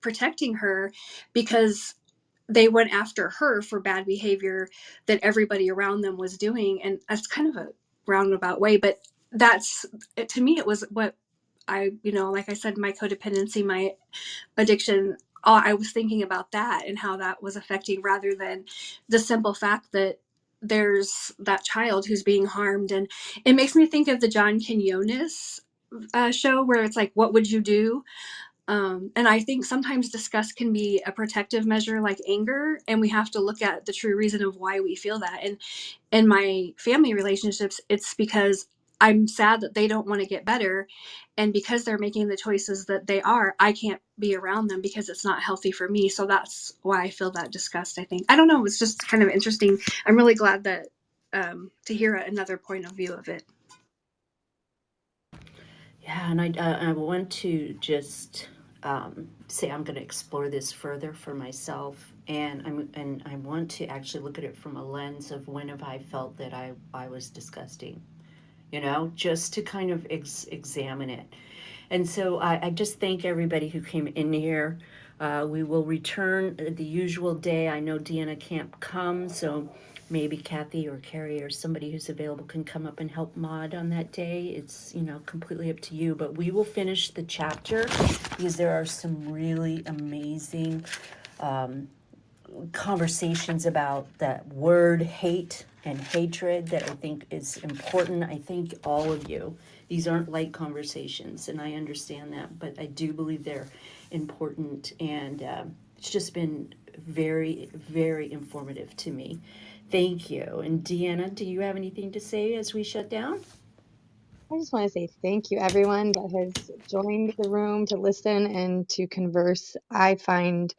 F: protecting her because they went after her for bad behavior that everybody around them was doing. And that's kind of a roundabout way, but that's to me, it was what like I said, my codependency, my addiction, I was thinking about that and how that was affecting, rather than the simple fact that there's that child who's being harmed. And it makes me think of the John Quinones show, where it's like, what would you do? And I think sometimes disgust can be a protective measure like anger, and we have to look at the true reason of why we feel that. And in my family relationships, it's because I'm sad that they don't want to get better. And because they're making the choices that they are, I can't be around them because it's not healthy for me. So that's why I feel that disgust, I think. I don't know. It's just kind of interesting. I'm really glad that to hear another point of view of it.
B: Yeah, and I want to just say I'm going to explore this further for myself, and I want to actually look at it from a lens of when have I felt that I was disgusting, just to kind of examine it. And so I just thank everybody who came in here. We will return the usual day. I know Deanna can't come, so maybe Kathy or Carrie or somebody who's available can come up and help mod on that day. It's, completely up to you. But we will finish the chapter because there are some really amazing conversations about that word hate and hatred that I think is important. I think all of you, these aren't light conversations, and I understand that, but I do believe they're important, and it's just been very, very informative to me. Thank you. And Deanna, do you have anything to say as we shut down?
C: I just want to say thank you, everyone that has joined the room to listen and to converse. I find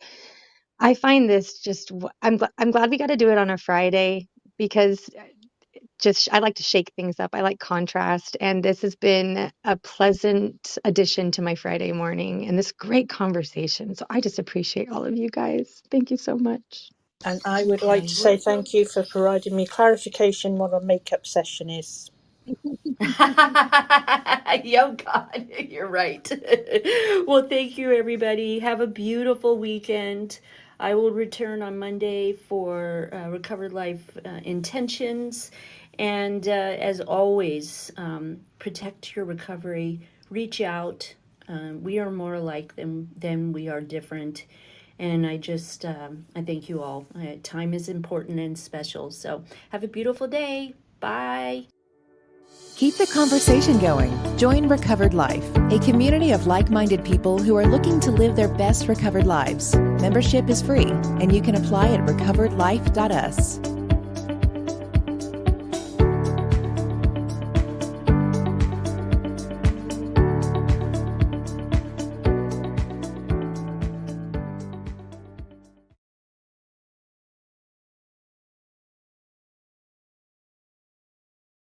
C: this just, I'm glad we got to do it on a Friday, because just I like to shake things up. I like contrast, and this has been a pleasant addition to my Friday morning and this great conversation. So I just appreciate all of you guys. Thank you so much.
D: And I would like to
B: And
D: say thank you for providing me clarification what a makeup session is.
B: Yo, God, you're right. Well, thank you, everybody. Have a beautiful weekend. I will return on Monday for Recovered Life Intentions. And as always, protect your recovery, reach out. We are more alike than we are different. And I thank you all. Time is important and special. So have a beautiful day. Bye.
G: Keep the conversation going. Join Recovered Life, a community of like-minded people who are looking to live their best recovered lives. Membership is free, and you can apply at recoveredlife.us.